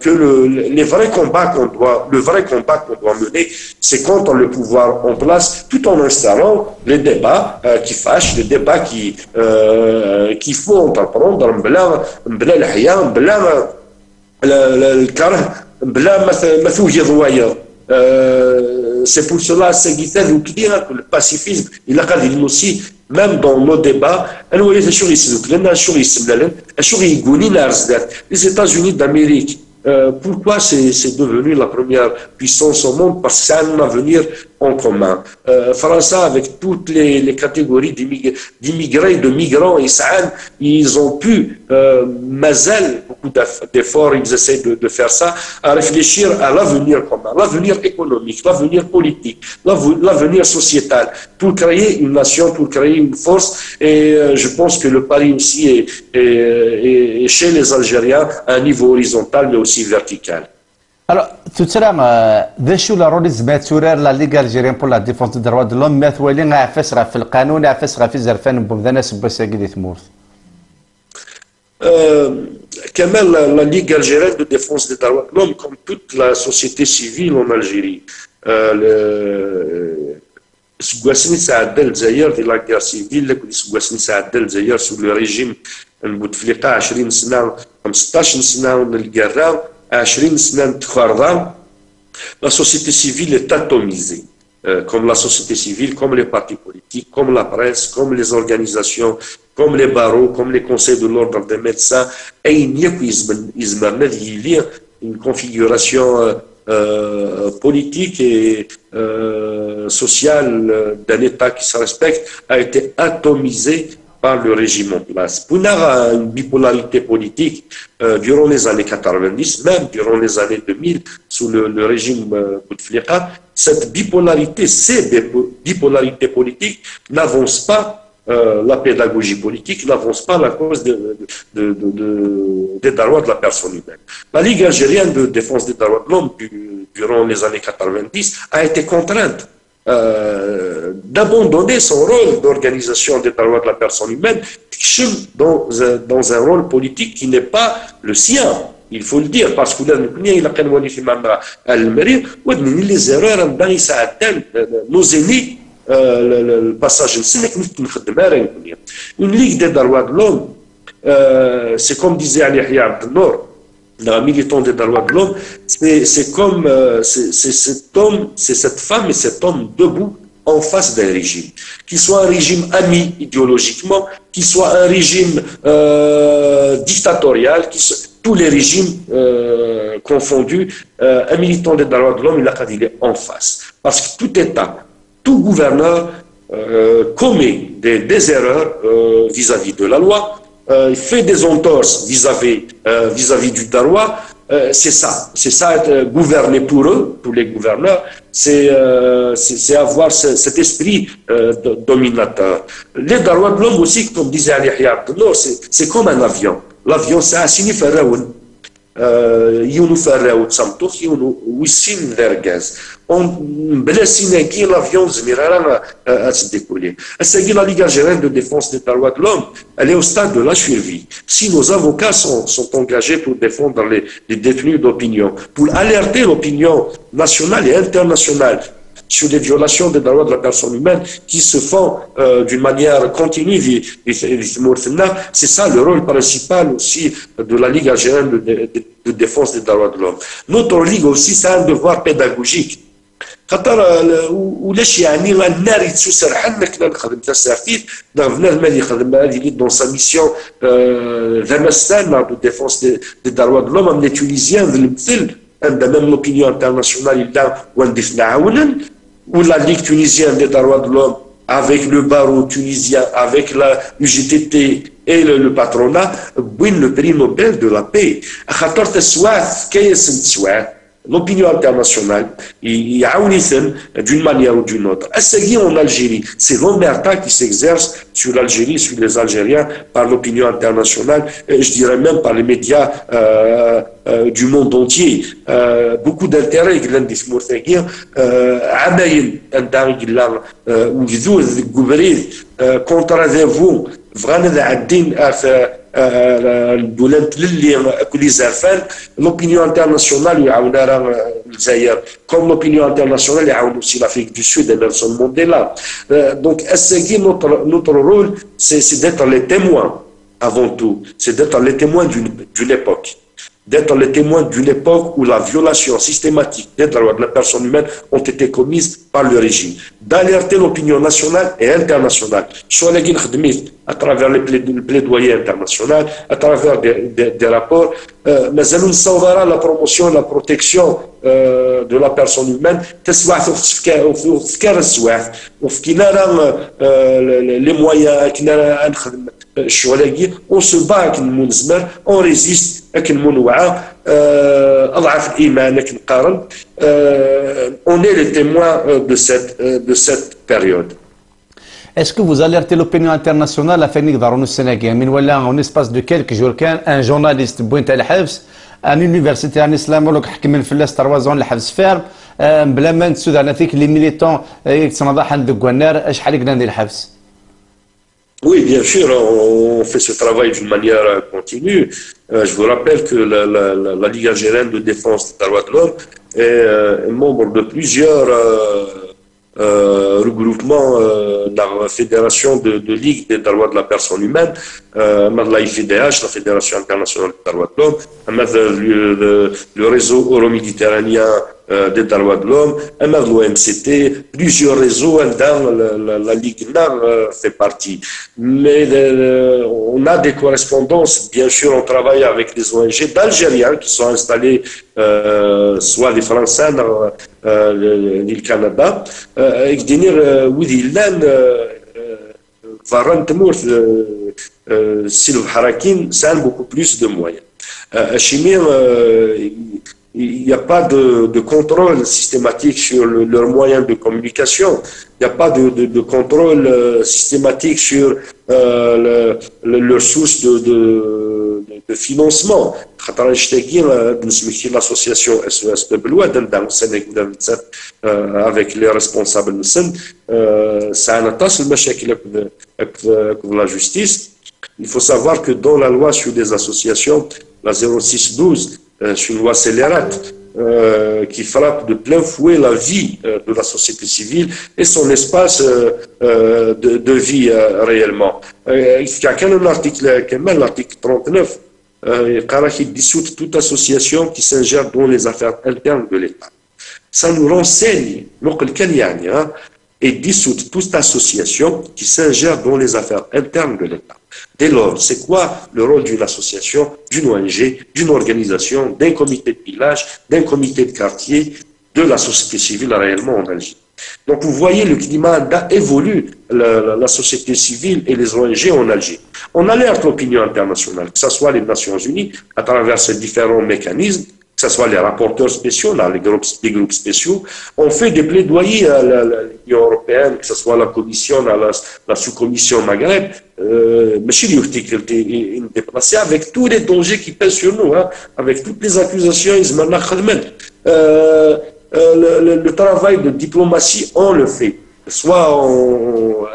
Speaker 2: que le vrai combat qu'on doit mener, c'est contre le pouvoir en place, tout en installant les débats qui fâchent, les débats qu'il faut entreprendre, c'est pour cela que le pacifisme il a aussi même dans nos débats les États-Unis d'Amérique pourquoi c'est devenu la première puissance au monde? Parce que c'est un avenir en commun. France, avec toutes les catégories d'immigrés, de migrants, ils ont pu, mazal, beaucoup d'efforts, ils essaient de faire ça, à réfléchir à l'avenir commun, l'avenir économique, l'avenir politique, l'avenir sociétal, pour créer une nation, pour créer une force. Et je pense que le pari aussi est chez les Algériens à un niveau horizontal, mais aussi vertical.
Speaker 1: Alors, tout ça, ذا لا رولي زعما تورار لا ليغا الجيريان بور لا ديفونس دو دروا دو لوم مثولي عفاس راه في القانون عفاس راه في زرفان بومدا ناس بساكي دي تمورت.
Speaker 2: كمان la Ligue algérienne de défense des droits de l'homme, comme toute la société civile en Algérie, سكواسني ساعد الجزائر في لا غير سيفيل لك سكواسني ساعد الجزائر سو لو ريجيم بوتفليقه 20 سنه 15 سنه الكرا 20 سنه تخرضان. La société civile est atomisée. comme la société civile, comme les partis politiques, comme la presse, comme les organisations, comme les barreaux, comme les conseils de l'ordre des médecins, et il y a une configuration politique et sociale d'un État qui se respecte a été atomisée par le régime en place. Pour une bipolarité politique durant les années 90, même durant les années 2000, sous le régime Bouteflika, cette bipolarité, ces bipolarités politiques n'avancent pas la pédagogie politique, n'avance pas la cause des droits de la personne humaine. La Ligue algérienne de défense des droits de l'homme durant les années 90 a été contrainte d'abandonner son rôle d'organisation des droits de la personne humaine dans un rôle politique qui n'est pas le sien. Il faut le dire, parce que les erreurs nos aînés le passage une ligue des droits de l'homme, c'est comme disait Ali Yahya Abdel Nour, un militant des droits de l'homme, c'est comme c'est cet homme, c'est cette femme et cet homme debout en face d'un régime, qu'il soit un régime ami idéologiquement, qu'il soit un régime dictatorial, tous les régimes confondus, un militant des droits de l'homme, il est en face, parce que tout État, tout gouverneur commet des erreurs vis-à-vis de la loi, il fait des entorses vis-à-vis du droit. C'est ça être gouverné pour eux, pour les gouverneurs, c'est avoir cet esprit dominateur. Les droits de l'homme aussi, comme disait Ali Yahya Abdel Nour, c'est comme un avion. L'avion, c'est un signe ferraoun. يونو فراو تصمتوخ يونو ويسين داركاز بلا سيناكي لافيون زميرا تديكولي الساقي لا Ligue algérienne de défense des droits de l'homme elle est au stade de la survie. Si nos avocats sont engagés pour défendre les détenus d'opinion, pour alerter l'opinion nationale et internationale sur les violations des droits de la personne humaine qui se font d'une manière continue, c'est ça le rôle principal aussi de la Ligue algérienne de défense des droits de l'homme. Notre Ligue aussi, c'est un devoir pédagogique. خاطر ولاش يعني النار يتسوسر حنا كنا نخدم تاع السرتيت بنادم اللي يخدم هذه دون سا ميسيون ذا دو ديفونس دي دروا دو لوم من تونيزيان المثل عندنا من لوبينيون انترناسيونال لا ونديف نعاونن ولا ليغ تونيزيان دي دروا دو لوم avec le barreau tunisien, avec la UGTT et le patronat, win le prix Nobel de la paix. خاطر تسوات كيس تسوات l'opinion internationale, d'une manière ou d'une autre. Assegui en Algérie, c'est l'omerta qui s'exerce sur l'Algérie, sur les Algériens, par l'opinion internationale, et je dirais même par les médias du monde entier. Beaucoup d'intérêt, l'opinion internationale comme l'opinion internationale aussi l'Afrique du Sud et Nelson Mandela. Donc notre rôle c'est d'être les témoins avant tout, c'est d'être les témoins d'une époque, d'être les témoins d'une époque où la violation systématique des droits de la personne humaine ont été commises par le régime, d'alerter l'opinion nationale et internationale, soit à travers les plaidoyers internationaux, à travers des rapports, mais nous sauvera la promotion et la protection de la personne humaine, les moyens on se bat avec المنزمر, on résiste avec المنوعة, أضعف الإيمان avec القرن, on est les témoins de cette période.
Speaker 1: Est-ce que vous alertez l'opinion internationale à faire نقدروا نستناقي من ولا en espace de quelques jours كان un journaliste بوينت على الحبس ان يونيفرسيتي ان اسلام ولك حكم الفلاس 3 زون الحبس فيرم بلا ما نتسود على فيك لي ميليتون يتصنضح عندك النار شحال قلنا ندير الحبس.
Speaker 2: Oui, bien sûr, on fait ce travail d'une manière continue. Je vous rappelle que la Ligue algérienne de défense des droits de l'homme est membre de plusieurs regroupement de la Fédération de Ligue des droits de la personne humaine, la IFDH, la Fédération internationale des droits de l'homme, le réseau euro-méditerranéen des droits de l'homme, l'OMCT, plusieurs réseaux dans la Ligue NAR fait partie. Mais on a des correspondances, bien sûr, on travaille avec des ONG d'Algériens qui sont installés, soit des Français dans le Canada, et qui disent, oui, Sylv Harakin, ça a beaucoup plus de moyens. Chimir, il n'y a pas de contrôle systématique sur leurs moyens de communication. Il n'y a pas de contrôle systématique sur leurs sources de financement. L'association SOS Peuple avec les responsables ça a la justice. Il faut savoir que dans la loi sur les associations, la 0612, c'est une loi scélérate qui frappe de plein fouet la vie de la société civile et son espace de vie réellement. Il y a un article, l'article 39, qui dissout toute association qui s'ingère dans les affaires internes de l'État. Ça nous renseigne, et dissout toute association qui s'ingère dans les affaires internes de l'État. Dès lors, c'est quoi le rôle d'une association, d'une ONG, d'une organisation, d'un comité de village, d'un comité de quartier, de la société civile réellement en Algérie? Donc vous voyez, le climat évolue, la société civile et les ONG en Algérie. On alerte l'opinion internationale, que ce soit les Nations Unies, à travers ces différents mécanismes, que ce soit les rapporteurs spéciaux, les groupes spéciaux. On fait des plaidoyers à l'Union européenne, que ce soit la commission, la sous-commission Maghreb, déplacé avec tous les dangers qui pèsent sur nous, avec toutes les accusations. Le travail de diplomatie, on le fait. Soit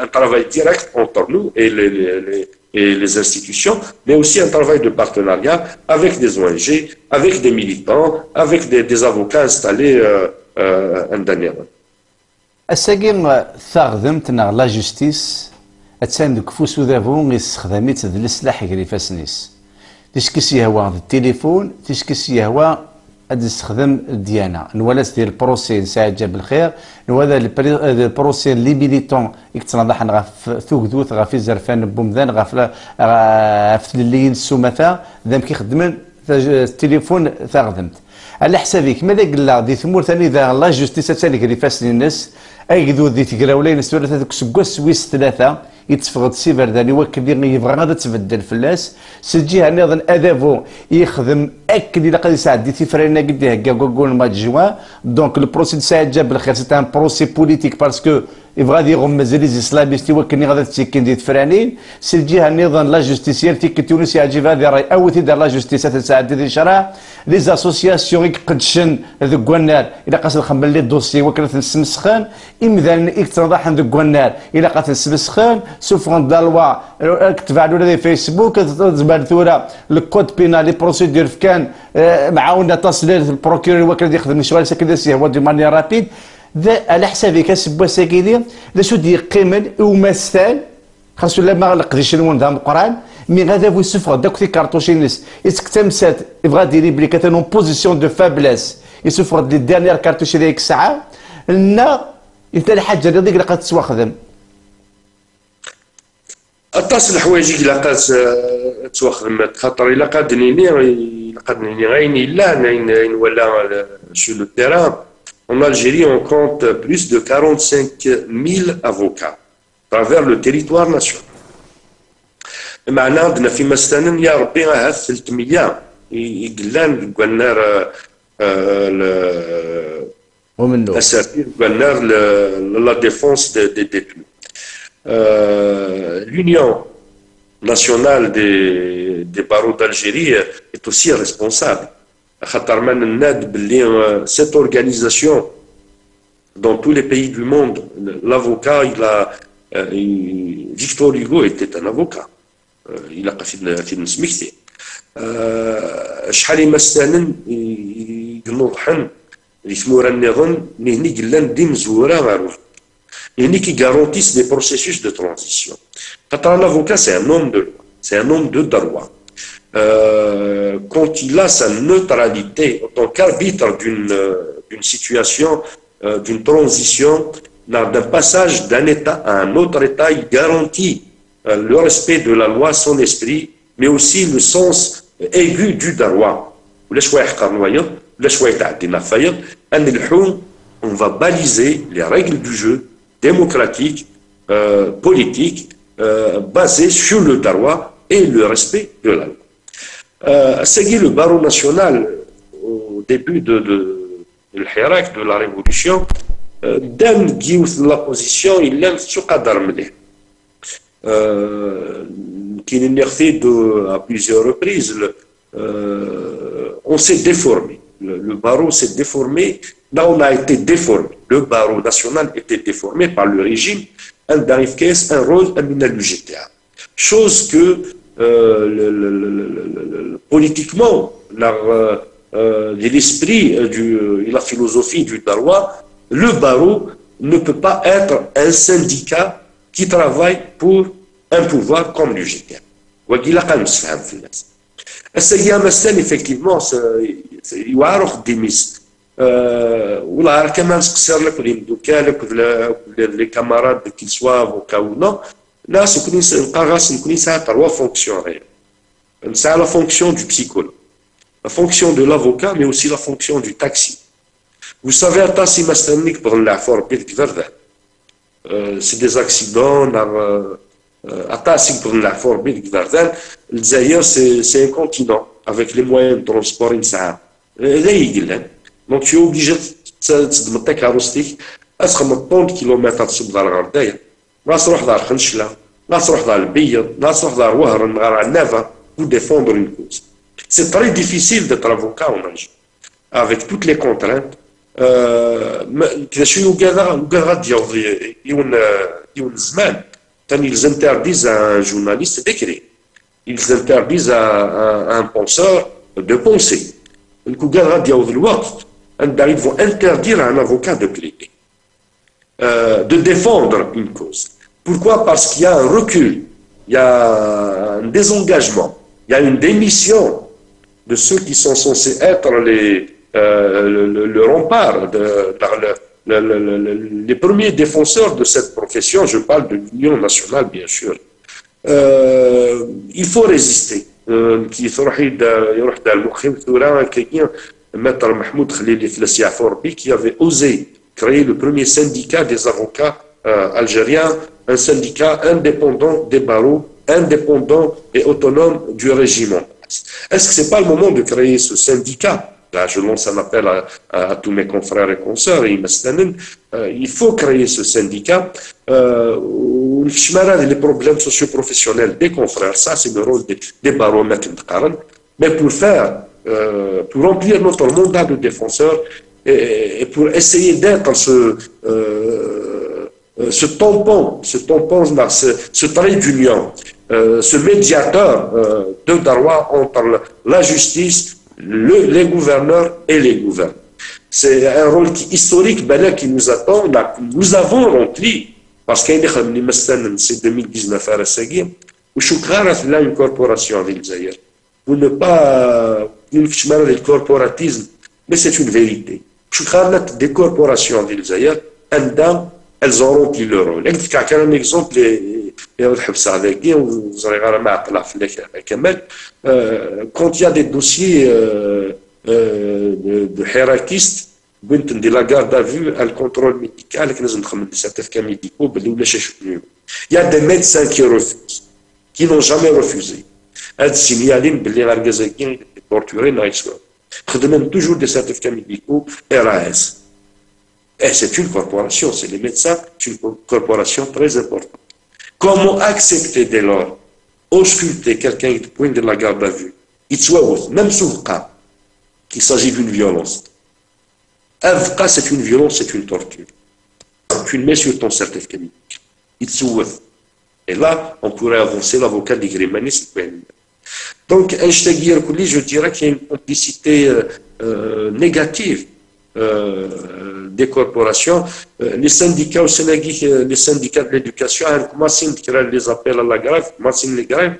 Speaker 2: un travail direct entre nous et les institutions, mais aussi un travail de partenariat avec des ONG, avec des militants, avec des avocats installés indépendamment.
Speaker 1: الساقي ثاغذمتنا لا جوستيس اتسان دوك فوسو ذافون يستخدميت ذ السلاح يقري فاسنيس تشكس يهوا التليفون تشكس يهوا اد يستخدم الديانه نوالس ديال البروسي ساعه جاب الخير نوالا البروسي لي ميليتون يكتنضح غاف ثوكذوث غاف الزرفان بومذان غاف في الليل السومثا ذم كيخدمن التليفون ثاغذمت على حسابك ماذا قال دي ثمور ثاني ذا لا جوستيس تسالي كري فاسني الناس ايقذو ذي تقراولين سوالف هذوك سكواس سويس ثلاثه يتفقد سيفر ذاني وكذي يبغى غادا تبدل فلاس سجيها نظن اذافو يخدم اكد الى قد يساعد دي تفرينا قد هكا كوكول ما جوا دونك البروسي ساعد جاب بالخير سي ان بروسي بوليتيك باسكو يبغى يغمز لي اسلاميستي وكني غادا تسكن دي تفرانين سجيها نظن لا جوستيسير تيك تونس يعجب هذه راي او تدار لا جوستيس تساعد دي شرع لي اسوسياسيون يقدشن ذوك كونار الى قاس الخمر لي الدوسي وكانت نسمسخان امذان اكتنضح ذوك كونار الى قاس نسمسخان سوفون دالوا كتب على فيسبوك تزبال ثوره الكود بينال لي بروسيدور كان معاونه تصل البروكيور وكان يخدم شغل ساكن سي هو دي ماني رابيد على حسابي كسبوا ساكيدي لا شو دي قيمه ومثال خاصو لا ما نقدرش نون ذا القران مي غادا فو سوفر داك في كارتوشينيس يتكتمسات يبغى ديري بلي كاتن اون بوزيسيون دو فابليس يسوفر دي ديرنيير كارتوشي ديك الساعه لنا يتا الحاجه اللي ديك لقات تواخذم
Speaker 2: اتصل الحوايج الا قات تواخذم خاطر الا قادنيني غيني لا ولا sur le terrain. En Algérie, on compte plus de 45 000 avocats à travers le territoire national. معنا عندنا في مستنن يا ربي غا 300 يقلان قلنا
Speaker 1: ومنو
Speaker 2: اساتذه قلنا لا ديفونس دي ديتنus. L'Union nationale des barreaux d'Algérie est aussi responsable. Cette organisation, dans tous les pays du monde, l'avocat, Victor Hugo était un avocat. Il a fait une smixté. شحال يمسانن ينوضحن يسمو رانيغن نهني قلان دي مزورة غير et qui garantissent les processus de transition. Un avocat, c'est un homme de loi, c'est un homme de droit. Quand il a sa neutralité en tant qu'arbitre d'une situation, d'une transition, d'un passage d'un État à un autre État, il garantit le respect de la loi, son esprit, mais aussi le sens aigu du droit. On va baliser les règles du jeu démocratique, politique, basées sur le droit et le respect de la loi. C'est le barreau national, au début de la révolution, d'un qui la position, il aime ce cadre. Qui n'est fait à plusieurs reprises, on s'est déformé. Le barreau s'est déformé. Là, on a été déformé. Le barreau national était déformé par le régime. Un rôle aménagé. Chose que politiquement, l'esprit et la philosophie du droit, le barreau ne peut pas être un syndicat qui travaille pour un pouvoir comme l'UGTR. Effectivement, il y a des mises. والله كمان نسقسر لك ولا ندوكالك ولا لي كاماراد كي سوا افوكا ou non là ce que nous نلقى راسي نكون نسعى trois fonctions réelles. نسعى la fonction du psychologue, la fonction de l'avocat, mais aussi la fonction du taxi. Vous savez, التاسي ما استنيك بغنلع فور بيت كذا c'est des accidents التاسي بغنلع فور بيت كذا الجزائر c'est un continent avec les moyens de transport نسعى لا يقلن. Donc tu es obligé de te carrosser à 30 km تصب دار الغردايه، لا تروح دار خنشله، لا تروح دار البيض، لا تروح دار وهران دار عنافه pour défendre une cause. C'est très difficile d'être avocat en Algérie avec toutes les contraintes. كذا شنو وكذا يون زمان كان ils interdisent à un journaliste d'écrire, ils interdisent à un penseur de penser. وكذا ديال الوقت ils vont interdire à un avocat de plaider, de défendre une cause. Pourquoi? Parce qu'il y a un recul, il y a un désengagement, il y a une démission de ceux qui sont censés être le rempart, les premiers défenseurs de cette profession. Je parle de l'Union nationale, bien sûr. Il faut résister. Maître Mahmoud Khalili Flassi-Aforbi, qui avait osé créer le premier syndicat des avocats algériens, un syndicat indépendant des barreaux, indépendant et autonome du régiment. Est-ce que ce n'est pas le moment de créer ce syndicat? Là, je lance un appel à tous mes confrères et consoeurs, il faut créer ce syndicat. Les problèmes socio-professionnels des confrères, ça c'est le rôle des barreaux, mais pour remplir notre mandat de défenseur et pour essayer d'être ce tampon, ce trait d'union, ce médiateur de droit entre la justice, les gouverneurs et les gouvernés. C'est un rôle historique qui nous attend. Nous avons rempli, parce qu'il y a c'est 2019 à Rassagui, où il y a une corporation avec l'Algérie. Pour ne pas le corporatisme, mais c'est une vérité. Des corporations d'Algérie, elles ont rempli leur rôle. Un exemple, quand il y a des dossiers de hiérarchistes, de la garde à vue, le contrôle médical, des certificats médicaux, il y a des médecins qui refusent, qui n'ont jamais refusé. Elles signalent que les Argazakiens étaient torturés dans l'histoire. Ils demandent toujours des certificats médicaux RAS. Et c'est une corporation, c'est les médecins, c'est une corporation très importante. Comment accepter dès lors, ausculter quelqu'un qui pointe de la garde à vue, même sous le cas qu'il s'agit d'une violence. Un cas, c'est une violence, c'est une torture. Tu le mets sur ton certificat médical. Et là, on pourrait avancer l'avocat des grémanistes. Donc, je dirais qu'il y a une complicité négative des corporations. Les syndicats au Sénégal, les syndicats de l'éducation, les appels à la grève, les grèves.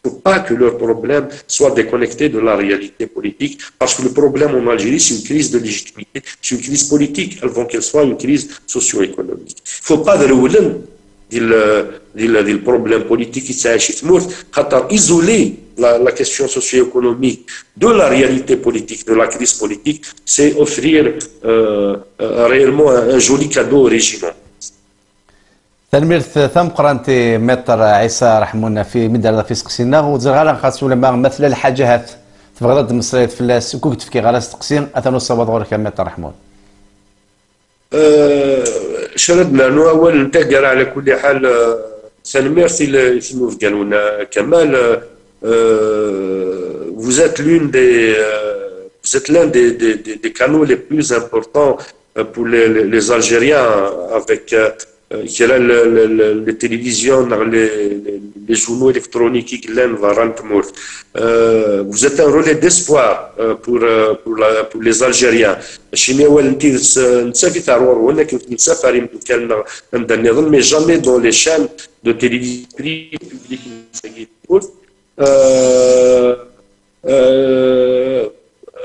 Speaker 2: Il ne faut pas que leur problème soit déconnecté de la réalité politique, parce que le problème en Algérie, c'est une crise de légitimité, c'est une crise politique, avant qu'elle soit une crise socio-économique. Il ne faut pas le problème politique qui s'agit de isoler la question socio-économique de la réalité politique, de la crise politique, c'est offrir réellement un joli cadeau au régime.
Speaker 1: تلميذ ثم قرانت متر عيسى رحمونا في مدار في سقسينا وزغالا خاصو لما مثل الحاجات في بغداد مصرية فلاس كوكت في غالاس تقسيم اثنو الصواب غورك متر رحمون
Speaker 2: شردنا انه اول نتقر على كل حال تنمير في نوف قالونا كمال vous êtes l'un des canaux les plus importants pour les Algériens avec les télévisions, les journaux électroniques qui vous êtes un relais d'espoir pour les Algériens. Mais jamais dans les chaînes de télévision publiques.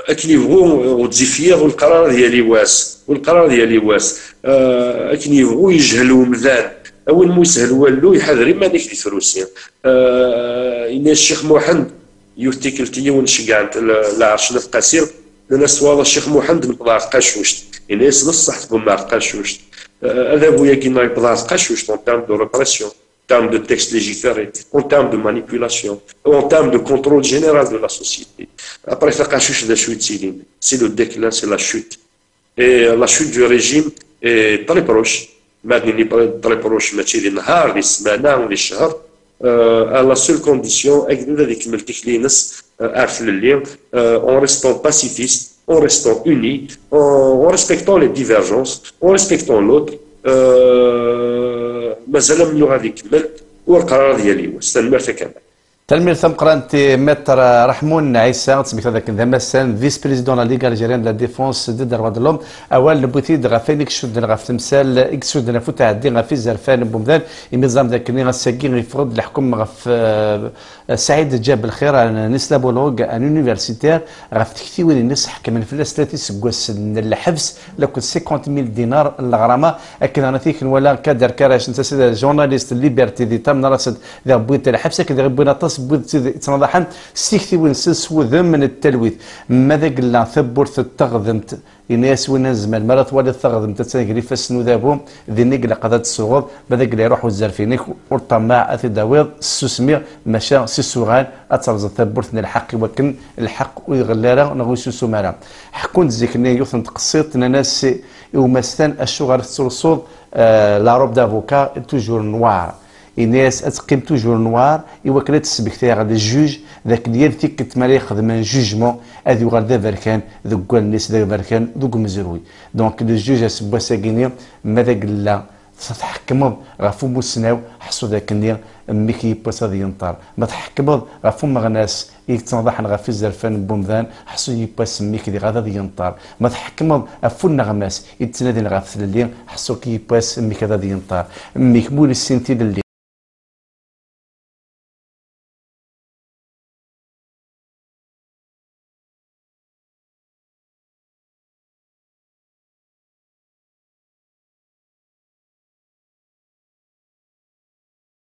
Speaker 2: اكنيفغو وتزيفير والقرار ديالي واس اكنيفغو يجهلوا مذان اول ما يسهل والو يحذر ما ديك الفروسيه ان الشيخ محمد يفتكلتي ونشقعت العرش القصير الناس والله الشيخ محمد نبدا قاشوشت الناس بصح بما قاشوشت هذا بويا كيما يبدا قاشوشت en termes de répression, en termes de textes légiférés, en termes de manipulation, en termes de contrôle général de la société. Après, c'est le déclin, c'est la chute. Et la chute du régime est très proche. Très proche, à la seule condition, en restant pacifiste, en restant unis, en respectant les divergences, en respectant l'autre. مازال من يغادي يكمل والقرار ديالي واستنمر كامل
Speaker 1: تلميذ ثم قرانت متر رحمون عيسى تسميت هذاك مثلا فيس بريزيدون لا ليغا الجيريان لا ديفونس دي دروا دلوم اول نبوتيد غافين يكشد غاف تمثال اكسود نفوت عدي غافي زرفان بومدان يمزام ذاك اللي غاساكين يفرض الحكم غاف سعيد جاب الخير على نسلا بولوغ ان يونيفرسيتير غاف تكتي وين الناس حكم من فلاس 30 سكواس الحبس لكن 50000 دينار الغرامه لكن انا فيك ولا كادر كراش انت سيد جورناليست ليبرتي دي تام راسد ذا بويت الحبس كذا بغينا تنضحن سيكتي ونسس وذم من التلويث ماذا قلنا ثبرت التغذمت الناس وين زمان مرات ولي التغذمت تسنقري فسنو ذابهم ذي نقل قضاء الصغور ماذا قل يروحوا الزرفينيك والطماع اثي داويض السوسمير مشا سيسوغان اترز ثبرتنا الحق وكن الحق ويغلارا نغوي سوسومارا حكون زيكني يوثن تقصيت ناس يومستان الشغل الصرصور لا روب دافوكا توجور نوار الناس اتقيم توجور نوار يوكل تسبكتي على الجوج ذاك ديال تيك تمالي يخدم ان جوجمون هذي وغير ذا بركان ذوك الناس ذا بركان ذوك مزروي دونك لو جوج اسبوا ساكيني ماذا قلا تتحكمض غافو موسناو حصو ذاك النير ميكي باس هذا ينطر ما تحكمض غافو مغناس يتنضح غافي الزرفان بومذان حصو يباس ميكي دي غادا ينطر ما تحكمض افو النغماس يتنادي غاف الليل حصو كي باس ميكي هذا ينطر ميك مول السنتي الليل